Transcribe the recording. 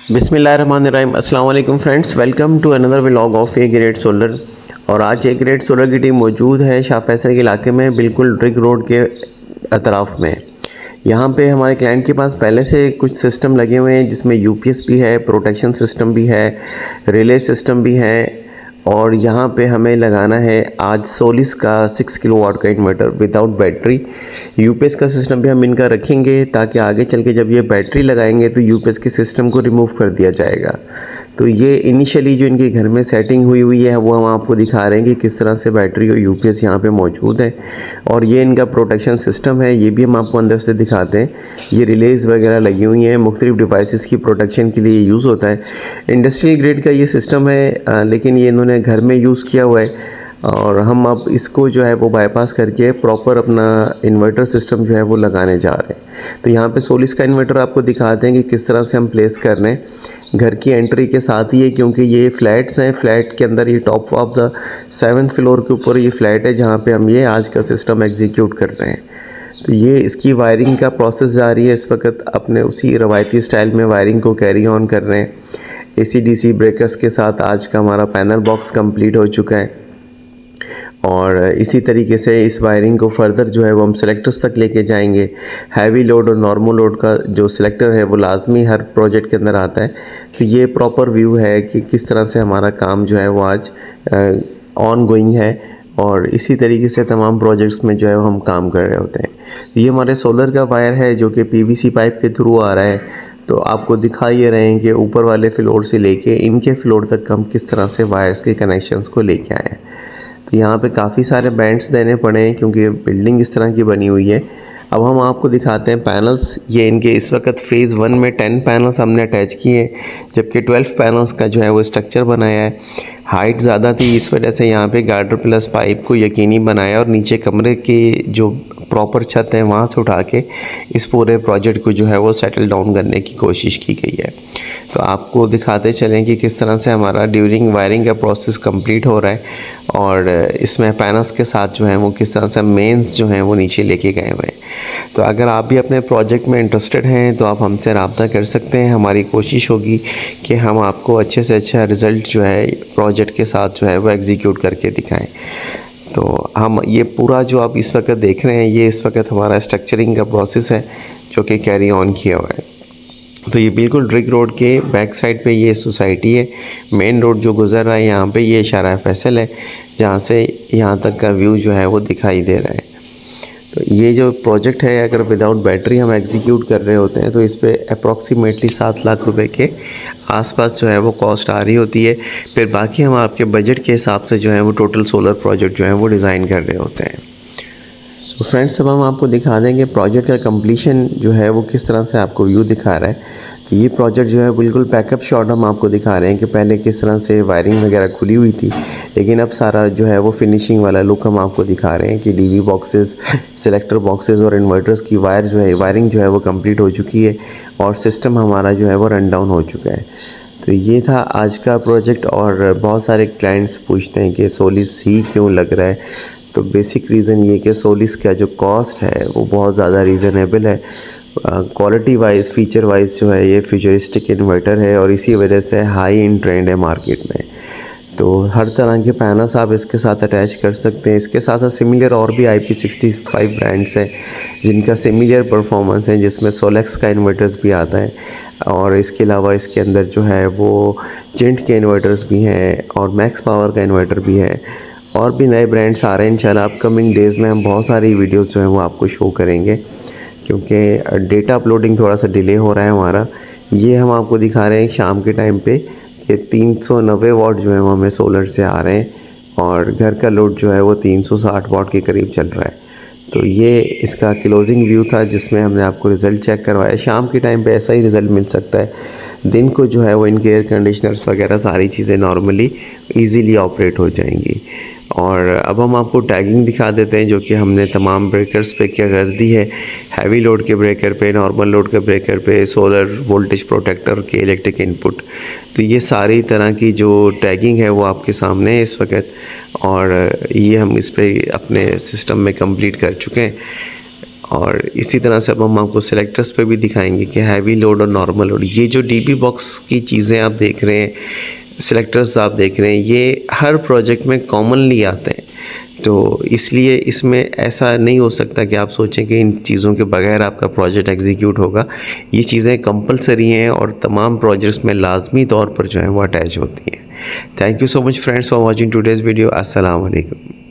बिस्मिल्लाहिर्रहमानिर्रहीम अस्सलाम वालेकुम friends, welcome to another vlog of a great solar. और आज ए ग्रेट सोलर की टीम मौजूद है शाह फैसल के इलाके में, बिल्कुल रिग रोड के अतराफ़ में। यहाँ पे हमारे क्लाइंट के पास पहले से कुछ सिस्टम लगे हुए हैं, जिसमें यूपीएस भी है, प्रोटेक्शन सिस्टम भी है, रिले सिस्टम भी है। और यहाँ पे हमें लगाना है आज सोलिस का 6 किलोवाट का इन्वर्टर विदाउट बैटरी। यूपीएस का सिस्टम भी हम इनका रखेंगे, ताकि आगे चल के जब ये बैटरी लगाएंगे तो यूपीएस के सिस्टम को रिमूव कर दिया जाएगा। तो ये इनिशियली जो इनके घर में सेटिंग हुई है वो हम आपको दिखा रहे हैं कि किस तरह से बैटरी और यूपीएस यहाँ पे मौजूद है। और ये इनका प्रोटेक्शन सिस्टम है, ये भी हम आपको अंदर से दिखाते हैं। ये रिलेज वगैरह लगी हुई हैं, मुख्तलिफ डिवाइसेस की प्रोटेक्शन के लिए यूज़ होता है। इंडस्ट्रियल ग्रेड का ये सिस्टम है, लेकिन ये इन्होंने घर में यूज़ किया हुआ है। और हम अब इसको जो है वो बाईपास करके प्रॉपर अपना इन्वर्टर सिस्टम जो है वो लगाने जा रहे हैं। तो यहाँ पे सोलिस का इन्वर्टर आपको दिखाते हैं कि किस तरह से हम प्लेस कर रहे हैं। घर की एंट्री के साथ ही है, क्योंकि ये फ्लैट्स हैं। फ्लैट के अंदर ये top of the 7th floor के ऊपर ये फ्लैट है, जहाँ पे हम ये आज का सिस्टम एग्जीक्यूट कर रहे हैं। तो ये इसकी वायरिंग का प्रोसेस जारी है इस वक्त। अपने उसी रवायती स्टाइल में वायरिंग को कैरी ऑन कर रहे हैं। AC/DC ब्रेकर्स के साथ आज का हमारा पैनल बॉक्स कंप्लीट हो चुका है। और इसी तरीके से इस वायरिंग को फर्दर जो है वो हम सेलेक्टर्स तक लेके जाएंगे। हैवी लोड और नॉर्मल लोड का जो सिलेक्टर है वो लाजमी हर प्रोजेक्ट के अंदर आता है। तो ये प्रॉपर व्यू है कि किस तरह से हमारा काम जो है वो आज ऑन गोइंग है। और इसी तरीके से तमाम प्रोजेक्ट्स में जो है हम काम कर रहे होते हैं। तो ये हमारे सोलर का वायर है, जो कि PVC पाइप के थ्रू आ रहा है। तो आपको दिखा ये रहे हैं कि ऊपर वाले फ्लोर से लेके इनके फ्लोर तक हम किस तरह से वायर्स के कनेक्शंस को लेके आए हैं। तो यहाँ पे काफ़ी सारे बैंड्स देने पड़े हैं, क्योंकि बिल्डिंग इस तरह की बनी हुई है। अब हम आपको दिखाते हैं पैनल्स। ये इनके इस वक्त फ़ेज़ 1 में 10 पैनल्स हमने अटैच किए हैं, जबकि 12 पैनल्स का जो है वो स्ट्रक्चर बनाया है। हाइट ज़्यादा थी, इस वजह से यहाँ पे गार्डर प्लस पाइप को यकीनी बनाया और नीचे कमरे की जो प्रॉपर छत है वहाँ से उठा के इस पूरे प्रोजेक्ट को जो है वो सेटल डाउन करने की कोशिश की गई है। तो आपको दिखाते चलें कि किस तरह से हमारा ड्यूरिंग वायरिंग का प्रोसेस कंप्लीट हो रहा है। और इसमें पैनल्स के साथ जो है वो किस तरह से मेंस जो हैं वो नीचे लेके गए हुए हैं। तो अगर आप भी अपने प्रोजेक्ट में इंटरेस्टेड हैं तो आप हमसे रब्ता कर सकते हैं। हमारी कोशिश होगी कि हम आपको अच्छे से अच्छा रिज़ल्ट जो है प्रोजेक्ट के साथ जो है वो एग्जीक्यूट करके दिखाएं। तो हम ये पूरा जो आप इस वक्त देख रहे हैं, ये इस वक्त हमारा स्ट्रक्चरिंग का प्रोसेस है जो कि कैरी ऑन किया हुआ है। तो ये बिल्कुल रिग रोड के बैक साइड पे ये सोसाइटी है। मेन रोड जो गुज़र रहा है यहाँ पे ये शाह फैसल है, जहाँ से यहाँ तक का व्यू जो है वो दिखाई दे रहा है। तो ये जो प्रोजेक्ट है, अगर विदाउट बैटरी हम एग्जीक्यूट कर रहे होते हैं तो इस पे अप्रॉक्सीमेटली 7 लाख रुपए के आसपास जो है वो कॉस्ट आ रही होती है। फिर बाकी हम आपके बजट के हिसाब से जो है वो टोटल सोलर प्रोजेक्ट जो है वो डिज़ाइन कर रहे होते हैं। सो फ्रेंड्स, अब हम आपको दिखा देंगे प्रोजेक्ट का कंप्लीशन जो है वो किस तरह से आपको व्यू दिखा रहा है। तो ये प्रोजेक्ट जो है बिल्कुल पैकअप शॉट हम आपको दिखा रहे हैं कि पहले किस तरह से वायरिंग वगैरह खुली हुई थी, लेकिन अब सारा जो है वो फिनिशिंग वाला लुक हम आपको दिखा रहे हैं कि DV बॉक्सेस, सिलेक्टर बॉक्सेस और इन्वर्टर्स की वायरिंग जो है वो कंप्लीट हो चुकी है और सिस्टम हमारा जो है वो रन डाउन हो चुका है। तो ये था आज का प्रोजेक्ट। और बहुत सारे क्लाइंट्स पूछते हैं कि सोलिस ही क्यों लग रहा है। तो बेसिक रीज़न ये कि सोलिस का जो कॉस्ट है वो बहुत ज़्यादा रीज़नेबल है। क्वालिटी वाइज, फीचर वाइज जो है ये फ्यूचरिस्टिक इन्वर्टर है और इसी वजह से हाई इन ट्रेंड है मार्केट में। तो हर तरह के पैनल्स आप इसके साथ अटैच कर सकते हैं। इसके साथ साथ सिमिलर और भी IP65 ब्रांड्स हैं जिनका सिमिलर परफॉर्मेंस है, जिसमें सोलेक्स का इन्वर्टर्स भी आता है। और इसके अलावा इसके अंदर जो है वो जेंट के इन्वर्टर्स भी हैं और मैक्स पावर का इन्वर्टर भी है। और भी नए ब्रांड्स आ रहे हैं इंशाल्लाह। अपकमिंग डेज़ में हम बहुत सारी वीडियोस जो हैं वो आपको शो करेंगे, क्योंकि डेटा अपलोडिंग थोड़ा सा डिले हो रहा है हमारा। ये हम आपको दिखा रहे हैं शाम के टाइम पे कि 390 वाट जो है वो हमें सोलर से आ रहे हैं और घर का लोड जो है वो 360 वाट के करीब चल रहा है। तो ये इसका क्लोजिंग व्यू था, जिसमें हमने आपको रिज़ल्ट चेक करवाया। शाम के टाइम पे ऐसा ही रिज़ल्ट मिल सकता है। दिन को जो है वो इनके एयर कंडीशनर्स वगैरह सारी चीज़ें नॉर्मली ईज़िली ऑपरेट हो जाएंगी। और अब हम आपको टैगिंग दिखा देते हैं जो कि हमने तमाम ब्रेकर्स पे क्या कर दी है। हैवी लोड के ब्रेकर पे, नॉर्मल लोड के ब्रेकर पे, सोलर वोल्टेज प्रोटेक्टर के इलेक्ट्रिक इनपुट। तो ये सारी तरह की जो टैगिंग है वो आपके सामने है इस वक्त। और ये हम इस पे अपने सिस्टम में कंप्लीट कर चुके हैं। और इसी तरह से अब हम आपको सिलेक्टर्स पे भी दिखाएंगे कि हैवी लोड और नॉर्मल लोड। ये जो डीबी बॉक्स की चीज़ें आप देख रहे हैं, सिलेक्टर्स आप देख रहे हैं, ये हर प्रोजेक्ट में कॉमनली आते हैं। तो इसलिए इसमें ऐसा नहीं हो सकता कि आप सोचें कि इन चीज़ों के बगैर आपका प्रोजेक्ट एग्जीक्यूट होगा। ये चीज़ें कंपलसरी हैं और तमाम प्रोजेक्ट्स में लाजमी तौर पर जो है वो अटैच होती हैं। Thank you so much friends for watching today's video. अस्सलाम वालेकुम।